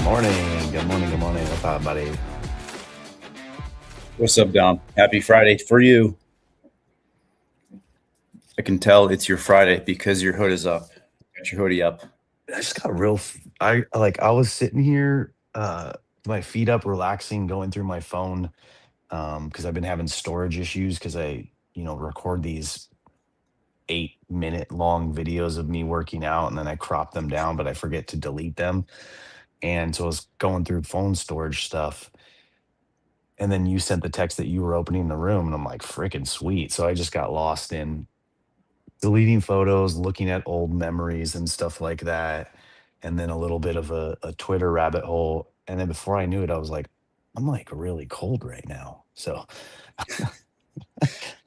Morning. Good morning. Good morning. What's up, buddy? What's up, Dom? Happy Friday for you. I can tell it's your Friday because your hood is up. Got your hoodie up. I just got I was sitting here, my feet up, relaxing, going through my phone, because I've been having storage issues because I record these 8-minute long videos of me working out and then I crop them down, but I forget to delete them. And so I was going through phone storage stuff. And then you sent the text that you were opening the room, and I'm like, freaking sweet. So I just got lost in deleting photos, looking at old memories and stuff like that, and then a little bit of a Twitter rabbit hole. And then before I knew it, I was like, I'm like really cold right now. So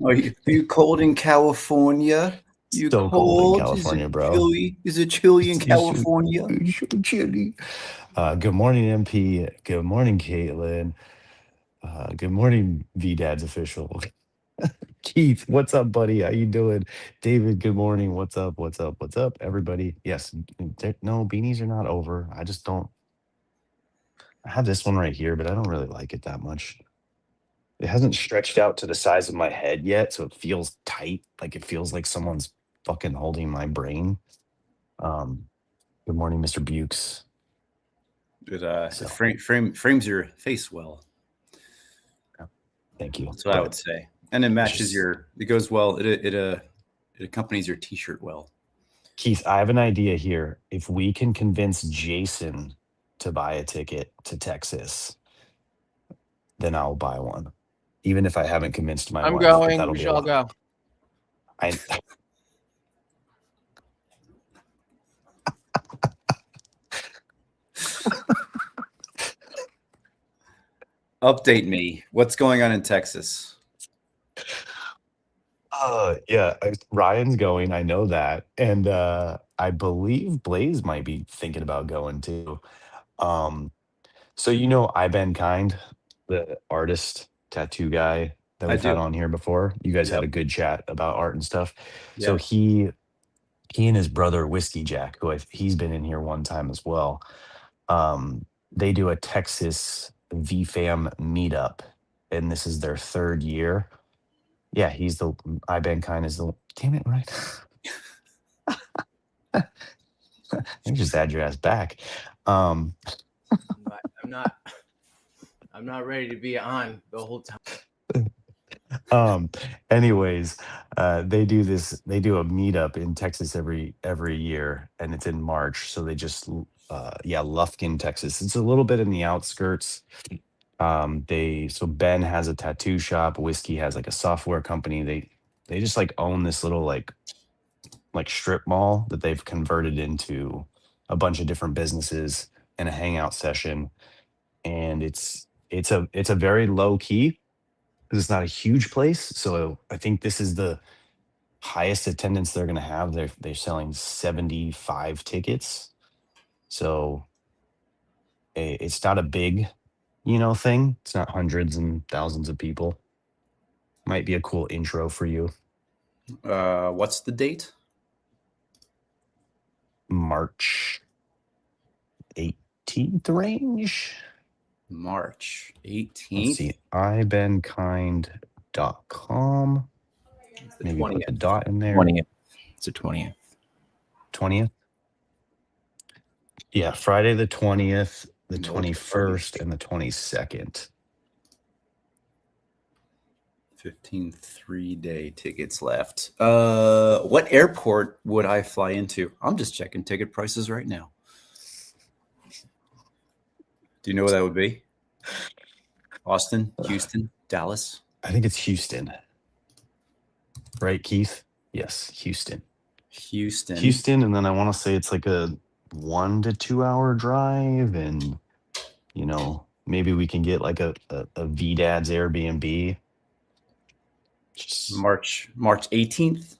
Are you cold in California? You so cold in cold? Is California, it bro. chilly? Is it chilly in It's so, California? it's so chilly. Good morning, MP. Good morning, Caitlin. Good morning, VDad's official. Keith, what's up, buddy? How you doing? David, good morning. What's up? What's up? What's up, everybody? Yes, no, beanies are not over. I just don't. I have this one right here, but I don't really like it that much. It hasn't stretched out to the size of my head yet, so it feels tight. Like it feels like someone's fucking holding my brain. Um, Good morning, Mr. Bukes. It frames your face well. Thank you. That's what I would say, and it matches just- It goes well. It accompanies your T-shirt well. Keith, I have an idea here. If we can convince Jason to buy a ticket to Texas, then I'll buy one. Even if I haven't convinced my I'm wife, but going. that'll We be a shall lot. go. I Update me. What's going on in Texas? yeah, Ryan's going. I know that, and I believe Blaze might be thinking about going too. Um, so I've been kind, the artist tattoo guy that I we've had do. on here before. You guys had Yep. a good chat about art and stuff. So Yeah. he and his brother Whiskey Jack, he's been in here one time as well. They do a Texas VFam meetup, and this is their third year. Yeah, he's the I Ben Kine is the damn it, right? Let me just add your ass back. I'm not. I'm not ready to be on the whole time. Anyways, they do a meetup in Texas every year, and it's in March. So they just Lufkin, Texas. It's a little bit in the outskirts. So Ben has a tattoo shop, Whiskey has like a software company. They just like own this little like strip mall that they've converted into a bunch of different businesses and a hangout session. And it's a very low key because it's not a huge place. So I think this is the highest attendance they're going to have. They're selling 75 tickets. So it's not a big, thing. It's not hundreds and thousands of people. Might be a cool intro for you. What's the date? March 18th range. March Let's 18th. see, ibenkind.com. Maybe put the dot in there. 20th. It's the 20th. 20th? Yeah, Friday the 20th, the 21st, and the 22nd. 15 3-day tickets left. What airport would I fly into? I'm just checking ticket prices right now. Do you know what that would be? Austin, Houston, Dallas? I think it's Houston. Right, Keith? Yes, Houston. Houston, and then I want to say it's like a 1 to 2 hour drive, and maybe we can get like a VDad's Airbnb. March 18th. Is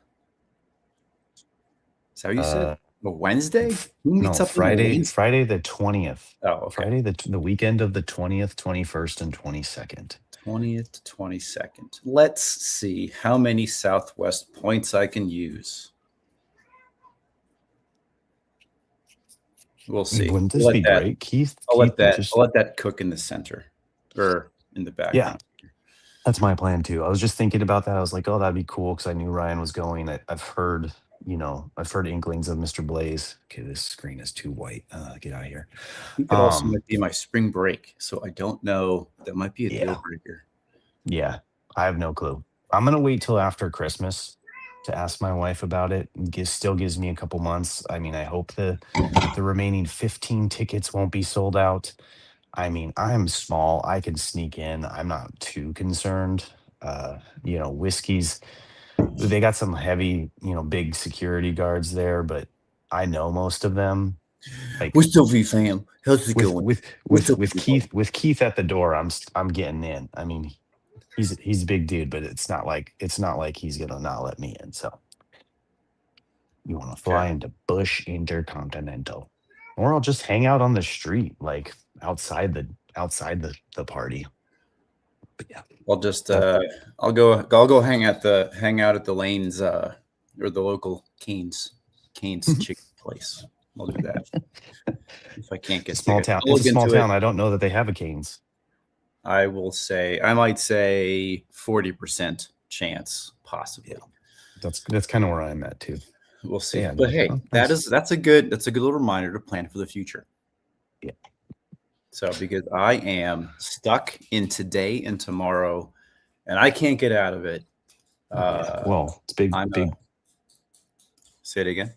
that what you said? A Wednesday? Who meets up on a Friday Wednesday? the 20th. Oh, okay. Friday the weekend of the 20th, 21st, and 22nd. 20th to 22nd. Let's see how many Southwest points I can use. We'll see. Wouldn't this be great, Keith? I'll Keith, let that cook in the center or in the yeah, background. that's my plan too. I was just thinking about that. I was like, oh, that'd be cool because I knew Ryan was going. I've heard, I've heard inklings of Mr. Blaze. Okay, this screen is too white. Get out of here. I think it also might be my spring break, so I don't know. That might be a deal breaker. Yeah, I have no clue. I'm gonna wait till after Christmas to ask my wife about it. Still gives me a couple months. I mean, I hope the remaining 15 tickets won't be sold out. I mean, I'm small. I can sneak in. I'm not too concerned. Whiskey's they got some heavy, big security guards there, but I know most of them. Like What's up, fam? How's it with going? with What's with up, with everybody? Keith at the door, I'm getting in. I mean, he's a big dude, but it's not like he's gonna not let me in. So you want to fly Okay. into Bush Intercontinental, or I'll just hang out on the street, like outside the party. But yeah, I'll just that I'll go hang out at the Lanes or the local Cane's chicken place. I'll do that if I can't get it's a small tickets. town. I'll It's look a small into it. town. I don't know that they have a Canes. I might say 40% chance, possibly. Yeah, that's kind of where I'm at too. We'll see. Yeah, But hey, oh, nice. that's a good little reminder to plan for the future. Yeah. So because I am stuck in today and tomorrow, and I can't get out of it. Oh yeah. Well, it's big, big. Say it again.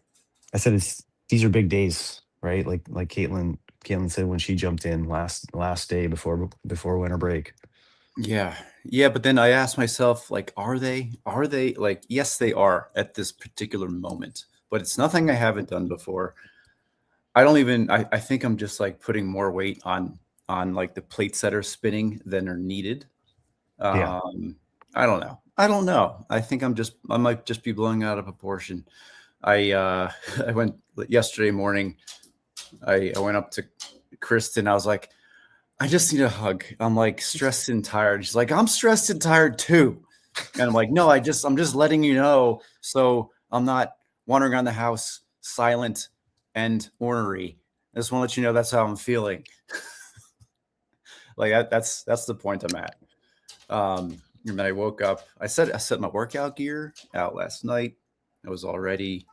I said these are big days, right? Like Caitlin said when she jumped in last day before winter break. Yeah. Yeah, but then I asked myself, like, are they like, yes, they are at this particular moment, but it's nothing I haven't done before. I think I'm just like putting more weight on like the plates that are spinning than are needed. Yeah. I don't know. I think I might just be blowing out of proportion. I went yesterday morning. I went up to Kristen. I was like, I just need a hug. I'm like stressed and tired. She's like, I'm stressed and tired too. And I'm like, no, I'm just letting you know so I'm not wandering around the house silent and ornery. I just want to let you know that's how I'm feeling. Like that's the point I'm at. And then I woke up. I set my workout gear out last night. I was all ready.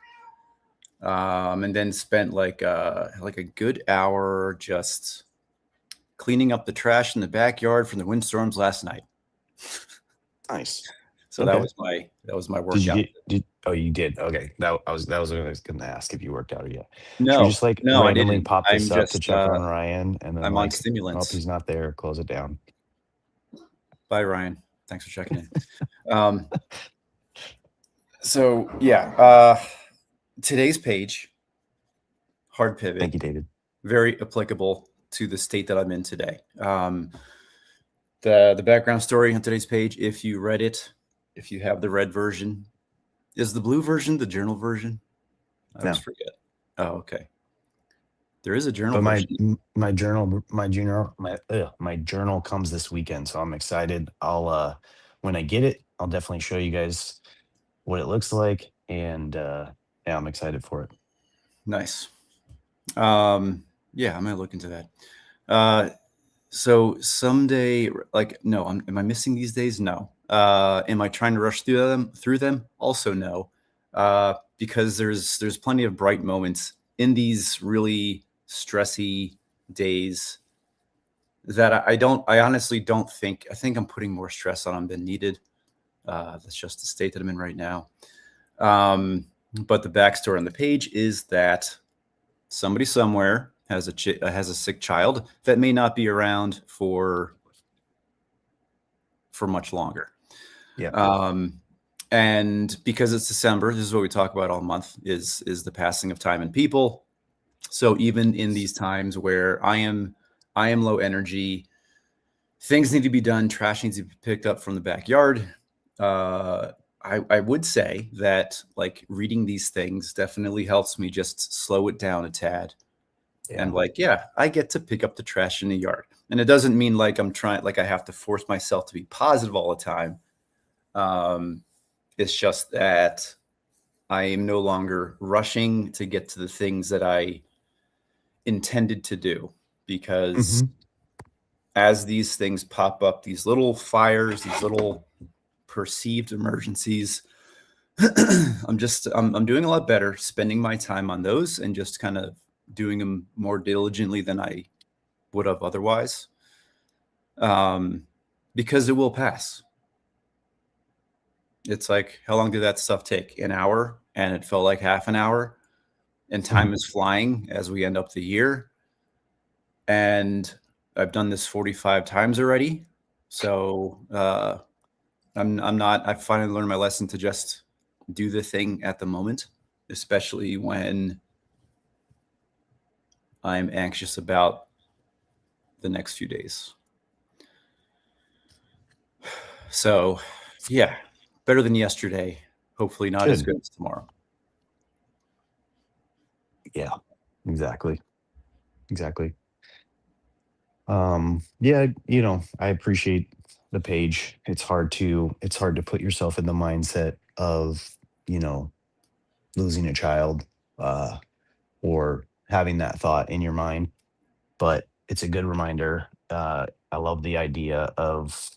And then spent like a good hour just cleaning up the trash in the backyard from the windstorms last night. Nice. So Okay. that was my Did workout. you did? Okay. That was what I was gonna ask if you worked out or yet. Should we No, just like no, I randomly didn't. pop I'm this up to just check on Ryan and then I'm on like, oh, stimulants. he's not there, close it down. Bye, Ryan. Thanks for checking in. So yeah, today's page, hard pivot. Thank you, David. Very applicable to the state that I'm in today. The background story on today's page, if you read it, if you have the red version, is the blue version the journal version? I always forget. Oh, okay. There is a journal But version. my journal comes this weekend, so I'm excited. I'll when I get it, I'll definitely show you guys what it looks like, and yeah, I'm excited for it. Nice. Yeah, I'm gonna look into that. So someday, like, no, am I missing these days? No. Am I trying to rush through them? Also no. Because there's plenty of bright moments in these really stressy days that I honestly don't think, I think I'm putting more stress on them than needed. That's just the state that I'm in right now. But the backstory on the page is that somebody somewhere has a sick child that may not be around for much longer. Yeah. And because it's December, this is what we talk about all month is the passing of time and people. So even in these times where I am low energy, things need to be done, trash needs to be picked up from the backyard. I would say that like reading these things definitely helps me just slow it down a tad. Yeah. And like, yeah, I get to pick up the trash in the yard. And it doesn't mean like I'm trying, like I have to force myself to be positive all the time. It's just that I am no longer rushing to get to the things that I intended to do, because Hmm. as these things pop up, these little fires, these little perceived emergencies, I'm doing a lot better spending my time on those and just kind of doing them more diligently than I would have otherwise. Because it will pass. It's like, how long did that stuff take? An hour, and it felt like half an hour, and time is flying as we end up the year. And I've done this 45 times already, so I'm not. I finally learned my lesson to just do the thing at the moment, especially when I'm anxious about the next few days. So, yeah, better than yesterday. Hopefully, not as Good. good as tomorrow. Yeah, exactly. Exactly. Yeah, I appreciate the page. It's hard to put yourself in the mindset of, you know, losing a child, uh, or having that thought in your mind, but it's a good reminder. I love the idea of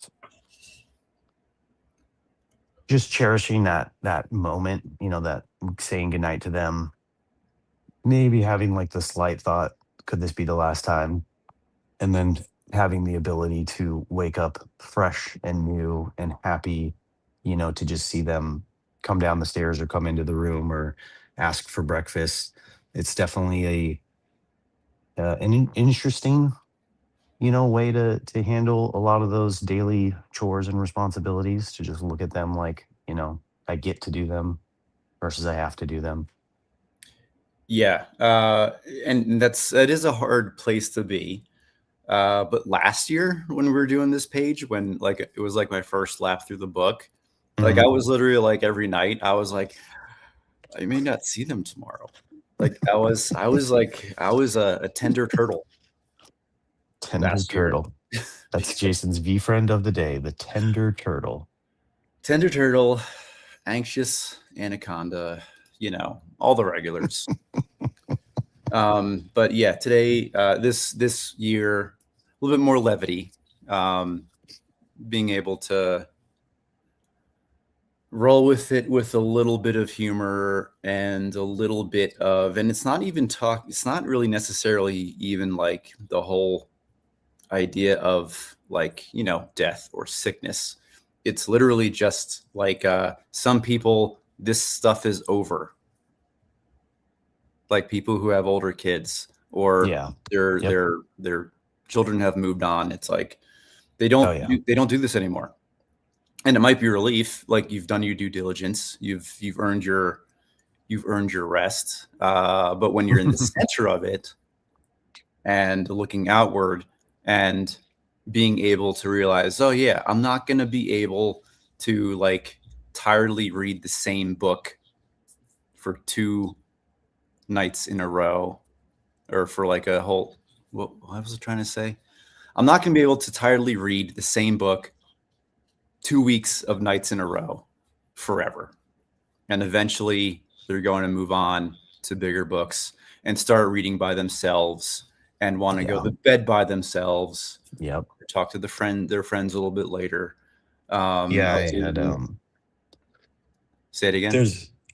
just cherishing that moment, that saying goodnight to them, maybe having like the slight thought, could this be the last time? And then having the ability to wake up fresh and new and happy, to just see them come down the stairs or come into the room or ask for breakfast. It's definitely an interesting, way to handle a lot of those daily chores and responsibilities, to just look at them like, I get to do them versus I have to do them. Yeah, and that is a hard place to be. But last year when we were doing this page, when like it was like my first lap through the book, like I Mhm. was literally like every night I was like, I may not see them tomorrow. Like I was a tender turtle Tender last year. turtle. That's Jason's V friend of the day, the tender turtle. Tender turtle, anxious anaconda, all the regulars. But yeah, today, this year, a little bit more levity. Um, Being able to roll with it with a little bit of humor and a little bit of, and it's not really necessarily even like the whole idea of like, death or sickness. It's literally just like some people, this stuff is over. Like people who have older kids, or Yeah. their Yep. their their children have moved on. It's like Oh yeah. they don't do this anymore. And it might be relief, like you've done your due diligence, you've earned your rest. But when you're in the center of it and looking outward and being able to realize, oh yeah, I'm not going to be able to like tiredly read the same book for 2 nights in a row, or for like a whole, what was I trying to say? I'm not going to be able to tiredly read the same book 2 weeks of nights in a row forever. And eventually they're going to move on to bigger books and start reading by themselves and want to go Yeah. to bed by themselves, Yep. talk to their friends a little bit later. Yeah, I Also, had say it again.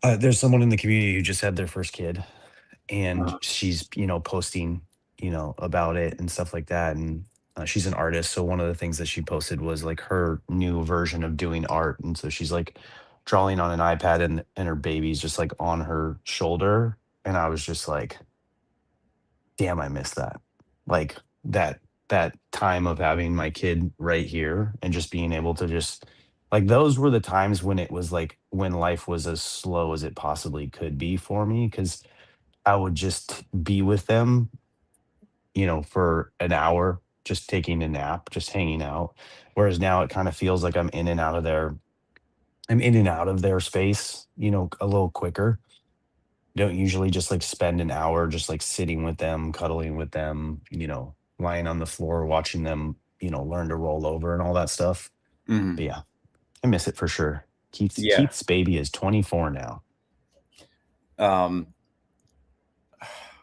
there's someone in the community who just had their first kid, and Uh, she's, posting, about it and stuff like that. And she's an artist, so one of the things that she posted was like her new version of doing art. And so she's like drawing on an iPad, and her baby's just like on her shoulder. And I was just like, damn, I missed that. Like that time of having my kid right here and just being able to just, like, those were the times when it was like when life was as slow as it possibly could be for me, cuz I would just be with them, for an hour, just taking a nap, just hanging out. Whereas now it kind of feels like I'm in and out of their space, a little quicker. Don't usually just like spend an hour just like sitting with them, cuddling with them, lying on the floor, watching them, learn to roll over and all that stuff. But mhm. yeah, I miss it for sure. Keith's Yeah. Keith's baby is 24 now. Um,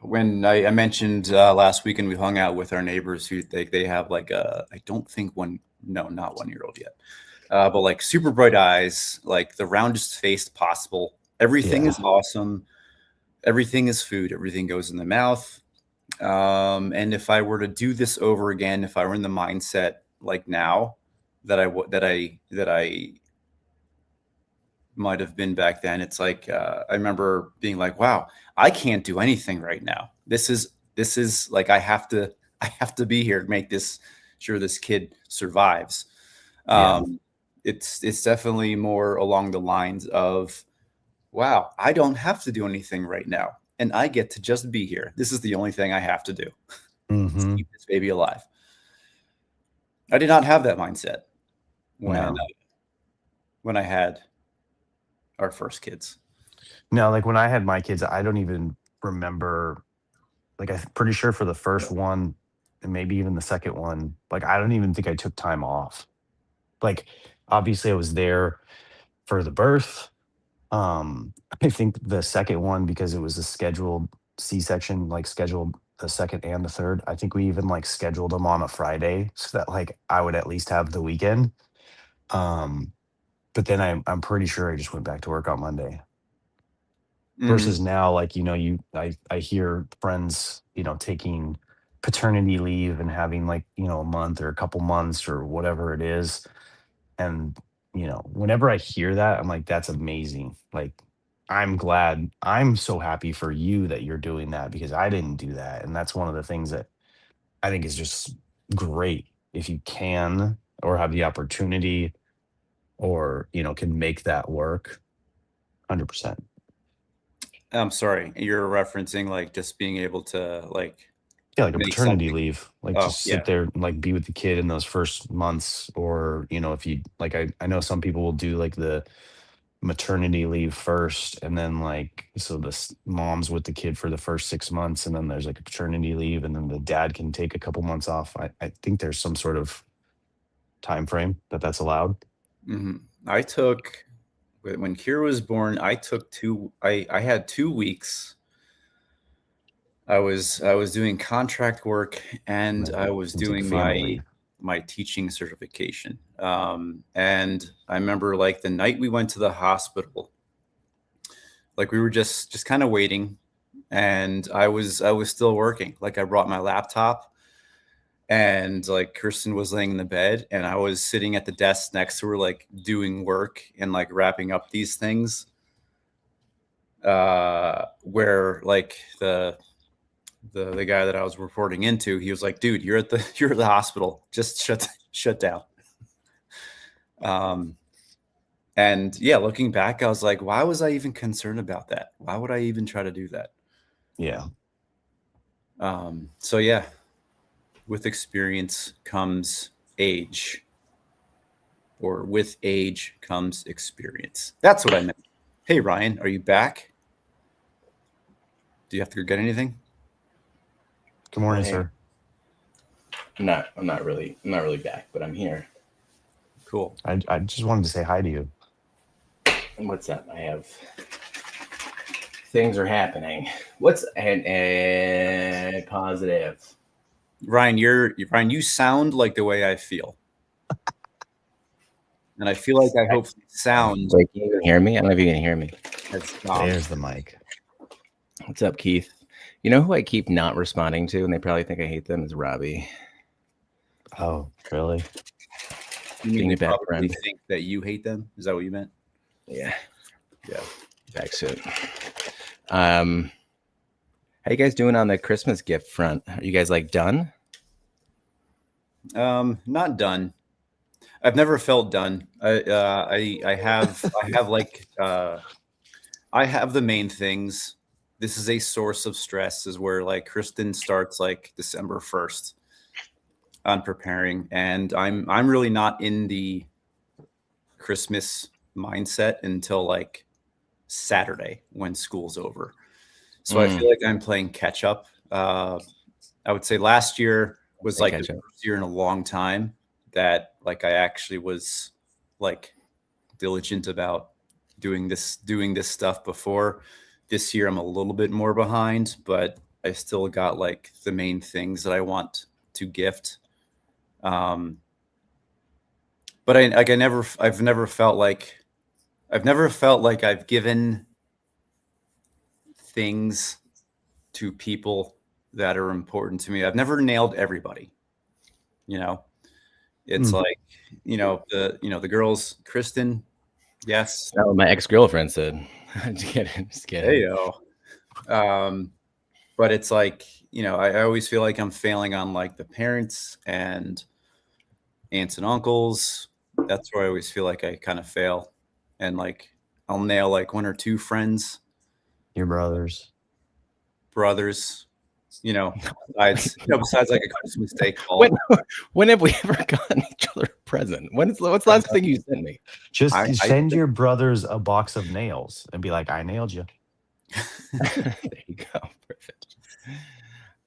when I mentioned last weekend, we hung out with our neighbors who they have like I don't think not 1 year old yet, but like super bright eyes, like the roundest face possible. Everything Yeah. is awesome. Everything is food. Everything goes in the mouth. And if I were to do this over again, if I were in the mindset like now that I might have been back then, it's like I remember being like, "Wow, I can't do anything right now. This is like I have to be here to make this sure this kid survives." Yeah. Um, it's definitely more along the lines of, "Wow, I don't have to do anything right now, and I get to just be here. This is the only thing I have to do to Hmm. keep this baby alive." I did not have that mindset when No. when I had our first kids. No, like when I had my kids, I don't even remember. Like I'm pretty sure for the first one and maybe even the second one, like I don't even think I took time off. Like obviously I was there for the birth. I think the second one, because it was a scheduled C-section, like scheduled the second and the third. I think we even like scheduled them on a Friday so that like I would at least have the weekend. Um, but then I'm pretty sure I just went back to work on Monday. Mhm. Versus now, like, I hear friends, taking paternity leave and having like, a month or a couple months or whatever it is. And, whenever I hear that, I'm like, that's amazing. Like, I'm so happy for you that you're doing that because I didn't do that. And that's one of the things that I think is just great if you can or have the opportunity or, can make that work 100%. I'm sorry, you're referencing like just being able to like Yeah, like a make paternity something. leave, like Oh, just sit yeah. there and like be with the kid in those first months, or if you like, I know some people will do like the maternity leave first, and then like so mom's with the kid for the first 6 months, and then there's like a paternity leave, and then the dad can take a couple months off. I think there's some sort of time frame that's allowed. Mhm. I took when Kira was born, I took I had 2 weeks. I was doing contract work and Right, I you was can take doing family my leave. my teaching certification. And I remember like the night we went to the hospital, like we were just kind of waiting, and I was still working. Like I brought my laptop, and like Kirsten was laying in the bed and I was sitting at the desk next to her, like doing work and like wrapping up these things. Where like the guy that I was reporting into, he was like, "Dude, you're at the you're at the hospital. Just shut down." Um, and yeah, looking back, I was like, "Why was I even concerned about that? Why would I even try to do that?" Yeah. So yeah, with experience comes age, or with age comes experience. That's what I meant. Hey Ryan, are you back? Do you have to go get anything? Good Well, morning, hey, sir. I'm not really back, but I'm here. Cool. I just wanted to say hi to you. And what's up? I have things are happening. What's and positive? Ryan, you sound like the way I feel. And I feel like I hope sound Wait, can you even hear me? I don't know if you can hear me. as Dom. There's the mic. What's up, Keith? You know who I keep not responding to, and they probably think I hate them, is Robbie. Oh, really? You mean Being they a bad probably friend. think that you hate them? Is that what you meant? Yeah, Yeah. back soon. How you guys doing on the Christmas gift front? Are you guys like done? Not done. I've never felt done. I have like I have the main things. This is a source of stress, is where like Kristen starts like December 1st on preparing, and I'm really not in the Christmas mindset until like Saturday when school's over. So I Mm, feel like I'm playing catch up. I would say last year was play like the catch up. first year in a long time that like I actually was like diligent about doing this stuff before. This year I'm a little bit more behind, but I still got like the main things that I want to gift. But I've never felt like I've given things to people that are important to me. I've never nailed everybody, you know. It's like, the girls, Kristen, yes. That's what my ex-girlfriend said. Just kidding. Just kidding. Hey yo. But it's like, I always feel like I'm failing on like the parents and aunts and uncles. That's where I always feel like I kind of fail. And like I'll nail like one or two friends, Your brothers. brothers, besides like a Christmas Day call. When have we ever gotten each other a present? What's the last thing you sent me? Just send your brothers a box of nails and be like, I nailed you. There you go. Perfect.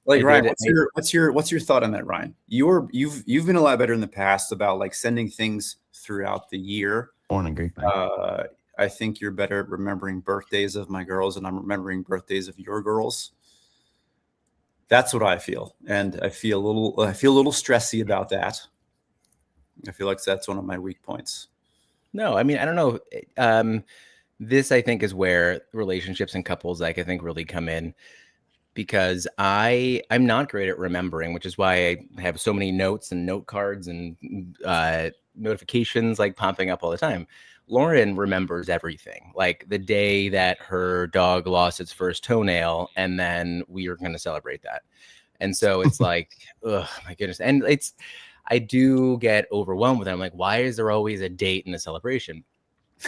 Like Ryan, what's your thought on that, Ryan? You've been a lot better in the past about like sending things throughout the year. Born and Greek. I think you're better at remembering birthdays of my girls, and I'm remembering birthdays of your girls. That's what I feel, and I feel a little stressy about that. I feel like that's one of my weak points. No, I mean, I don't know. This, I think, is where relationships and couples, like, I think, really come in, because I'm not great at remembering, which is why I have so many notes and note cards and notifications like popping up all the time. Lauren remembers everything, like the day that her dog lost its first toenail, and then we are going to celebrate that. And so it's like, oh my goodness. And I do get overwhelmed with it. I'm like, why is there always a date in the celebration?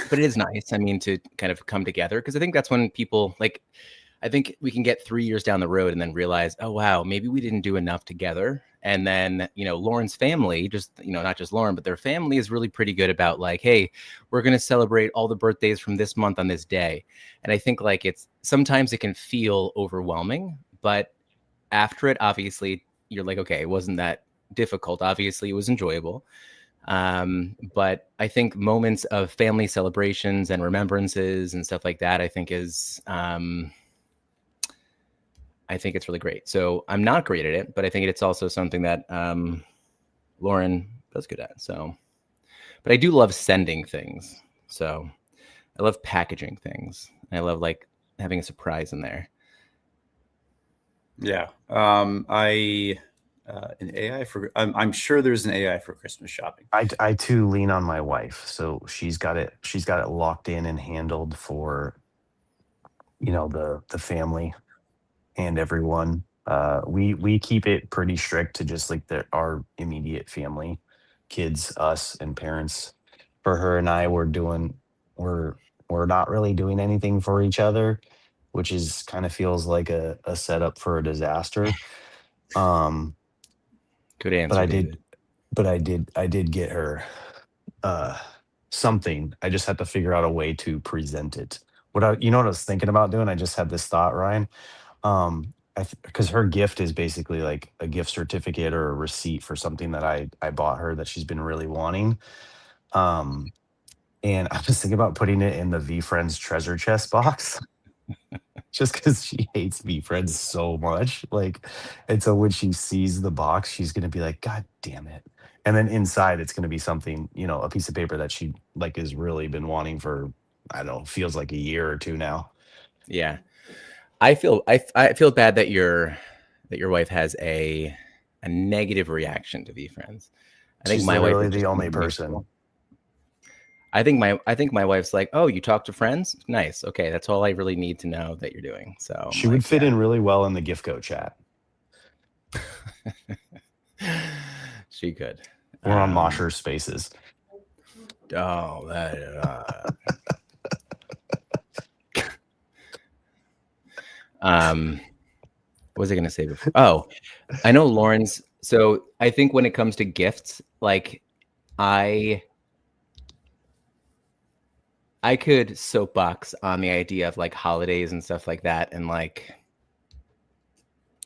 But it is nice, I mean, to kind of come together, because I think that's when people, like, I think we can get 3 years down the road and then realize, oh, wow, maybe we didn't do enough together. And then, Lauren's family, just, not just Lauren, but their family is really pretty good about like, hey, we're going to celebrate all the birthdays from this month on this day. And I think like sometimes it can feel overwhelming, but after it, obviously, you're like, okay, it wasn't that difficult. Obviously, it was enjoyable. But I think moments of family celebrations and remembrances and stuff like that, I think it's really great. So I'm not great at it, but I think it's also something that Lauren does good at. So, but I do love sending things. So I love packaging things. I love like having a surprise in there. Yeah. I'm sure there's an AI for Christmas shopping. I too lean on my wife. So she's got it locked in and handled for, the family and everyone. We keep it pretty strict to just like our immediate family, kids, us, and parents. For her and I, we're not really doing anything for each other, which is kind of feels like a setup for a disaster. Good answer. But I did get her something. I just had to figure out a way to present it. What I was thinking about doing? I just had this thought, Ryan. Because her gift is basically like a gift certificate or a receipt for something that I bought her that she's been really wanting. And I was thinking about putting it in the V Friends treasure chest box. Just because she hates V Friends so much. Like, and so when she sees the box, she's gonna be like, God damn it. And then inside it's gonna be something, a piece of paper that she like has really been wanting for, I don't know, feels like a year or two now. Yeah. I feel bad that your wife has a negative reaction to V Friends. I think She's my wife literally is the just only person. I think my wife's like, oh, you talk to friends? Nice. Okay, that's all I really need to know that you're doing. So She would fit in really well in the Giftco chat. She could. We're on Mosher Spaces. Oh, that. What was I going to say before? Oh, I know Lauren's. So I think when it comes to gifts, like I could soapbox on the idea of like holidays and stuff like that, and like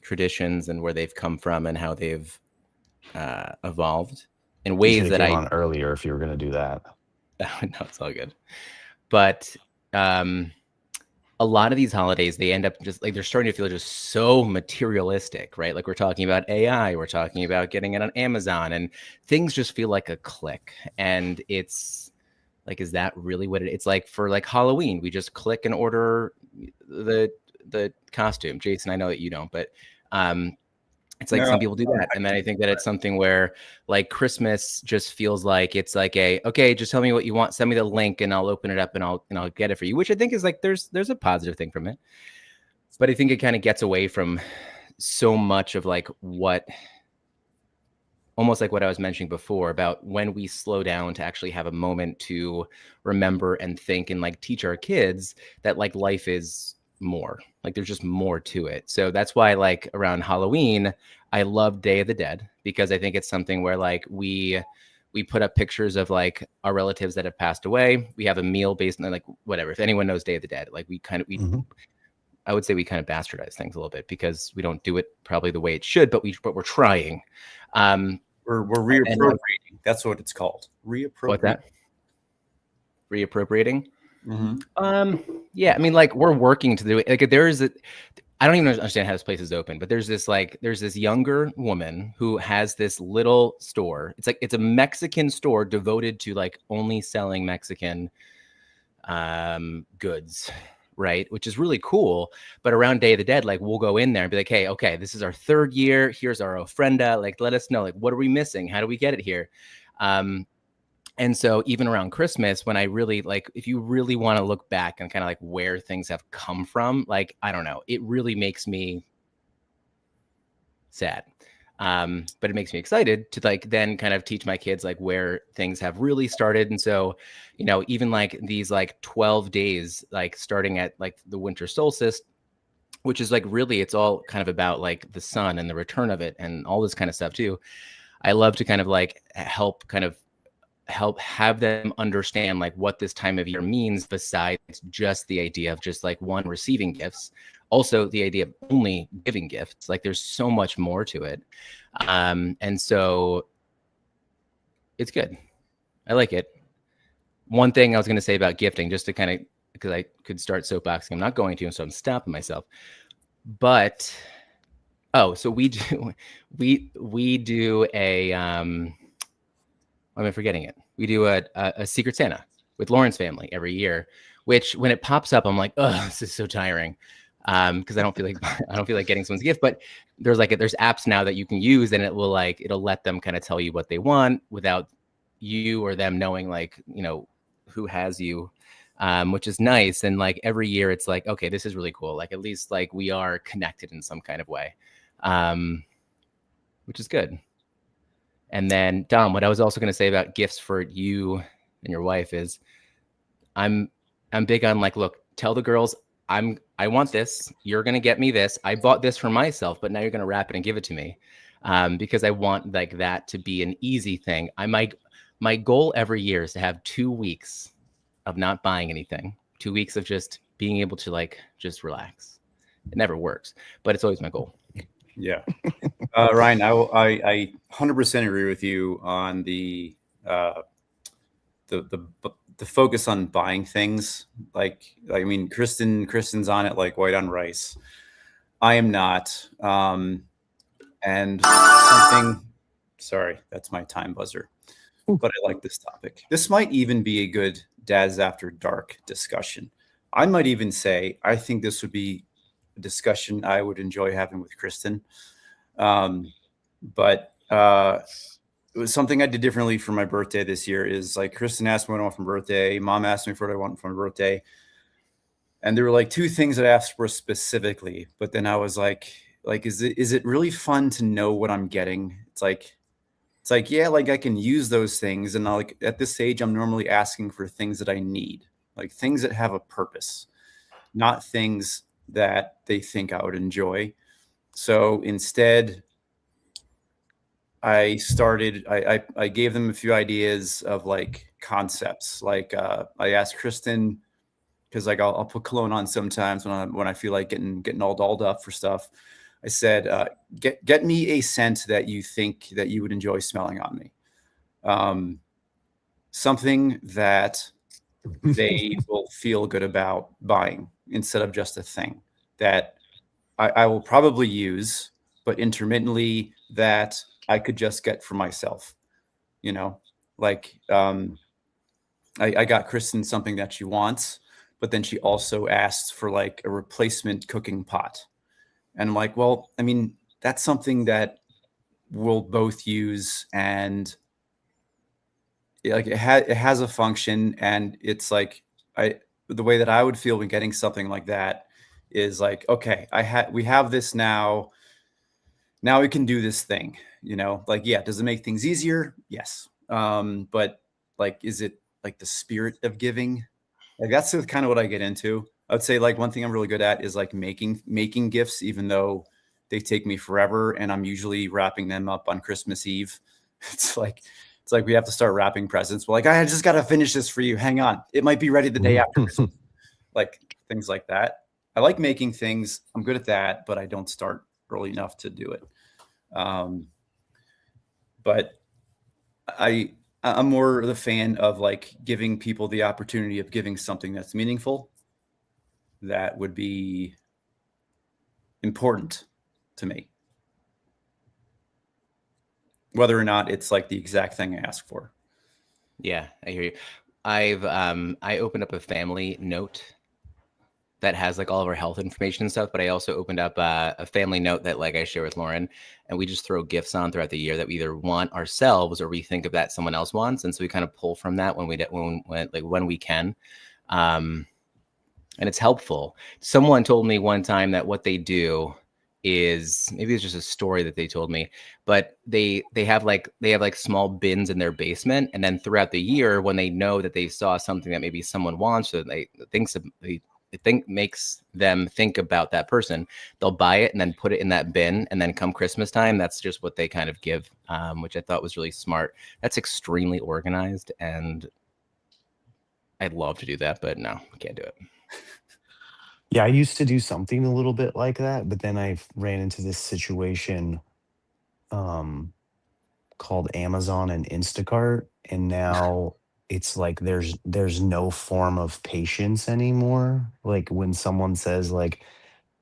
traditions and where they've come from and how they've evolved in ways that on earlier if you were going to do that. No, it's all good. But a a lot of these holidays, they end up just like they're starting to feel just so materialistic, right? Like we're talking about AI, we're talking about getting it on Amazon, and things just feel like a click. And it's like, is that really what it's like for like Halloween? We just click and order the costume. Jason, I know that you don't, but it's like some people do that. And then I think that it's something where like Christmas just feels like it's like okay, just tell me what you want, send me the link and I'll open it up and I'll get it for you, which I think is like there's a positive thing from it. But I think it kind of gets away from so much of like what almost like what I was mentioning before about when we slow down to actually have a moment to remember and think and like teach our kids that like life is more, like there's just more to it. So that's why like around Halloween, I love Day of the Dead, because I think it's something where like we put up pictures of like our relatives that have passed away. We have a meal based on like whatever. If anyone knows Day of the Dead, like I would say we kind of bastardize things a little bit because we don't do it probably the way it should, but we're trying. We're reappropriating. That's what it's called. Reappropriating. What's that? Reappropriating. Mm-hmm. Yeah, I mean, like we're working to do it. Like there is I don't even understand how this place is open, but there's this younger woman who has this little store. It's a Mexican store devoted to like only selling Mexican goods, right? Which is really cool. But around Day of the Dead, like we'll go in there and be like, hey, okay, this is our 3rd year. Here's our ofrenda. Like, let us know, like, what are we missing? How do we get it here? And so even around Christmas, when I really like, if you really want to look back and kind of like where things have come from, like, I don't know, it really makes me sad. But it makes me excited to like then kind of teach my kids like where things have really started. And so, you know, even like these like 12 days, like starting at like the winter solstice, which is like really, it's all kind of about like the sun and the return of it and all this kind of stuff too. I love to kind of like help have them understand like what this time of year means, besides just the idea of just like one, receiving gifts, also the idea of only giving gifts. Like there's so much more to it. And so it's good. I like it. One thing I was going to say about gifting, just to kind of, because I could start soapboxing, I'm not going to, so I'm stopping myself. But so we do a am I forgetting it? We do a Secret Santa with Lauren's family every year, which when it pops up, I'm like, oh, this is so tiring. Because I don't feel like getting someone's gift. But there's apps now that you can use, and it'll let them kind of tell you what they want without you or them knowing like, you know, who has you, which is nice. And like every year it's like, okay, this is really cool. Like at least like we are connected in some kind of way, which is good. And then Dom, what I was also going to say about gifts for you and your wife is I'm big on like, look, tell the girls I want this. You're going to get me this. I bought this for myself, but now you're going to wrap it and give it to me. Because I want like that to be an easy thing. My goal every year is to have 2 weeks of not buying anything, 2 weeks of just being able to like, just relax. It never works, but it's always my goal. Yeah. Ryan, I 100% agree with you on the focus on buying things. Like I mean, Kristen's on it like white on rice. I am not. And something, sorry, that's my time buzzer. But I like this topic. This might even be a good Dads After Dark discussion. I might even say, I think this would be a discussion I would enjoy having with Kristen. But it was something I did differently for my birthday this year. Is like Kristen asked me what I want for my birthday. Mom asked me for what I want for my birthday. And there were like 2 things that I asked for specifically. But then I was like, is it really fun to know what I'm getting? It's like, yeah, like I can use those things. And like at this age, I'm normally asking for things that I need, like things that have a purpose, not things that they think I would enjoy. So instead, I gave them a few ideas of like concepts. Like I asked Kristen, because like I'll put cologne on sometimes when I feel like getting all dolled up for stuff. I said, get me a scent that you think that you would enjoy smelling on me. Something that they will feel good about buying. instead of just a thing that I will probably use, but intermittently that I could just get for myself. You know, like I got Kristen something that she wants, but then she also asked for like a replacement cooking pot. And I'm like, well, I mean, that's something that we'll both use, and like it has a function, and it's like I the way that I would feel when getting something like that is like, okay, we have this now. Now we can do this thing, you know, like, yeah, does it make things easier? Yes. But like, is it like the spirit of giving? Like that's kind of what I get into. I would say like one thing I'm really good at is like making gifts, even though they take me forever, and I'm usually wrapping them up on Christmas Eve. It's like we have to start wrapping presents. We're like, I just got to finish this for you. Hang on, it might be ready the day after Christmas. Like things like that. I like making things. I'm good at that, but I don't start early enough to do it. But I'm more the fan of like giving people the opportunity of giving something that's meaningful, that would be important to me, whether or not it's like the exact thing I ask for. Yeah, I hear you. I opened up a family note that has like all of our health information and stuff, but I also opened up a family note that like I share with Lauren, and we just throw gifts on throughout the year that we either want ourselves or we think of that someone else wants, and so we kind of pull from that when we can, and it's helpful. Someone told me one time that what they do is, maybe it's just a story that they told me, but they have like small bins in their basement, and then throughout the year when they know that they saw something that maybe someone wants, or they makes them think about that person, they'll buy it and then put it in that bin, and then come Christmas time, that's just what they kind of give, which I thought was really smart. That's extremely organized, and I'd love to do that, but no, I can't do it. Yeah, I used to do something a little bit like that, but then I ran into this situation um, called Amazon and Instacart, and now it's like there's no form of patience anymore. Like when someone says like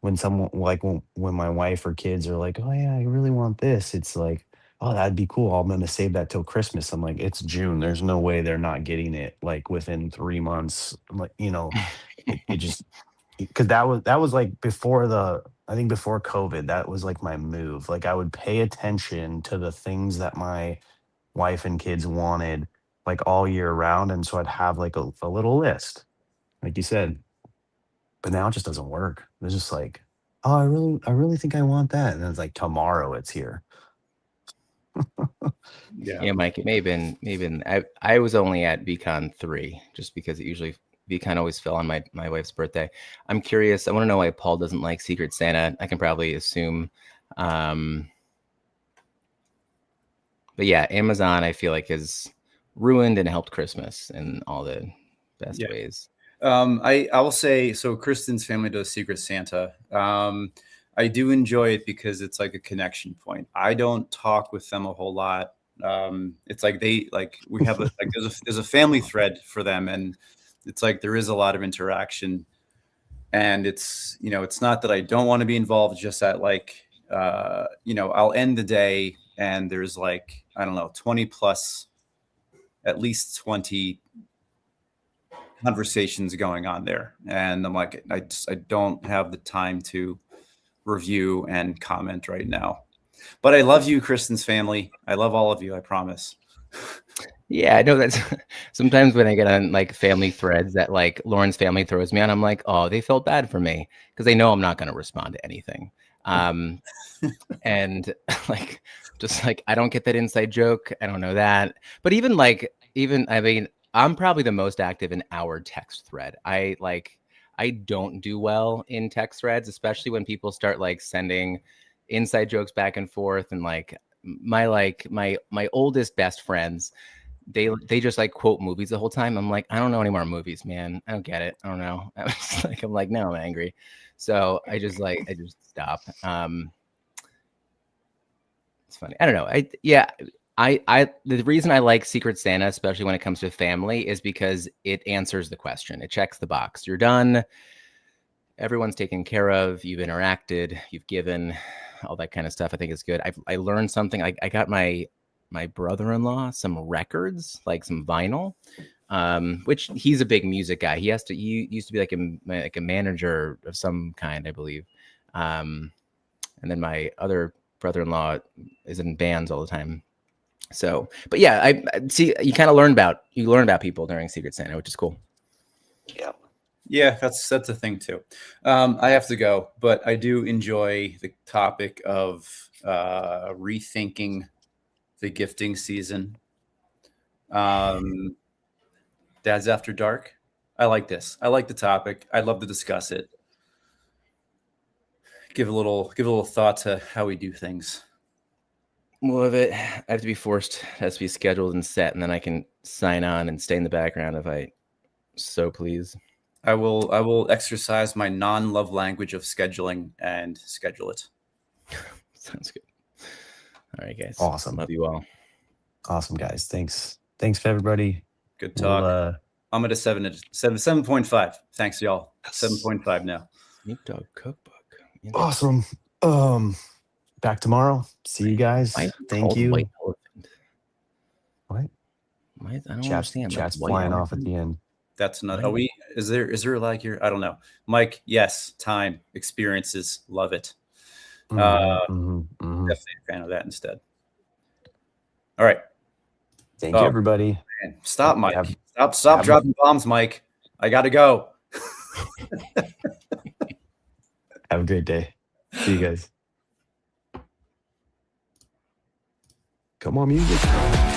when someone like when my wife or kids are like, "Oh yeah, I really want this," it's like, "Oh, that'd be cool. I'm gonna save that till Christmas." I'm like, "It's June. There's no way they're not getting it like within 3 months." Like it just because that was like before I think before COVID, that was like my move. Like I would pay attention to the things that my wife and kids wanted like all year round. And so I'd have like a little list, like you said. But now it just doesn't work. It's just like, oh, I really think I want that. And then it's like tomorrow it's here. Yeah, Mike, it may have been I was only at VCon 3 just because it usually VCon always fell on my wife's birthday. I'm curious, I want to know why Paul doesn't like Secret Santa. I can probably assume. But yeah, Amazon I feel like has ruined and helped Christmas in all the best ways. I will say, so Kristen's family does Secret Santa. I do enjoy it because it's like a connection point. I don't talk with them a whole lot. It's like we have there's a family thread for them, and it's like there is a lot of interaction. And it's not that I don't want to be involved, just that like I'll end the day and there's like, I don't know, 20 plus, at least 20 conversations going on there, and I'm like, I don't have the time to review and comment right now. But I love you, Kristen's family. I love all of you, I promise. Yeah, I know that's sometimes when I get on like family threads that like Lauren's family throws me on, I'm like, oh, they felt bad for me because they know I'm not going to respond to anything. And like, just like, I don't get that inside joke. I don't know that. But I mean, I'm probably the most active in our text thread. I don't do well in text threads, especially when people start like sending inside jokes back and forth. And like my oldest best friends, they just like quote movies the whole time. I'm like, I don't know any more movies, man. I don't get it. I don't know. I'm like, no, I'm angry. So I just stop. It's funny. I don't know. The reason I like Secret Santa, especially when it comes to family, is because it answers the question. It checks the box. You're done. everyone's taken care of. You've interacted. You've given all that kind of stuff. I think is good. I learned something. I got my brother-in-law some records, like some vinyl, which he's a big music guy. He used to be like a manager of some kind, I believe. And then my other brother-in-law is in bands all the time. So, but yeah, I see you kind of learn about people during Secret Santa, which is cool. Yeah. Yeah, that's a thing too. I have to go, but I do enjoy the topic of rethinking the gifting season. Dad's After Dark. I like this. I like the topic. I'd love to discuss it. Give a little thought to how we do things. More of it, I have to be forced. It has to be scheduled and set, and then I can sign on and stay in the background if I so please. I will exercise my non-love language of scheduling and schedule it. Sounds good. All right, guys. Awesome. Love you all. Awesome, guys. Thanks for everybody. Good talk. We'll, I'm at a 7.5. Thanks, y'all. 7.5 now. Snoop Dogg cookbook. awesome. Back tomorrow. See you guys. Thank you. White elephant. What? I don't understand. Chat's flying off at the end. That's not. Are we? Is there like your? I don't know. Mike. Yes. Time. Experiences. Love it. Definitely a fan of that instead. All right. Thank you, everybody. Man, stop, Mike. Stop dropping bombs, Mike. I gotta go. Have a great day. See you guys. Come on, music.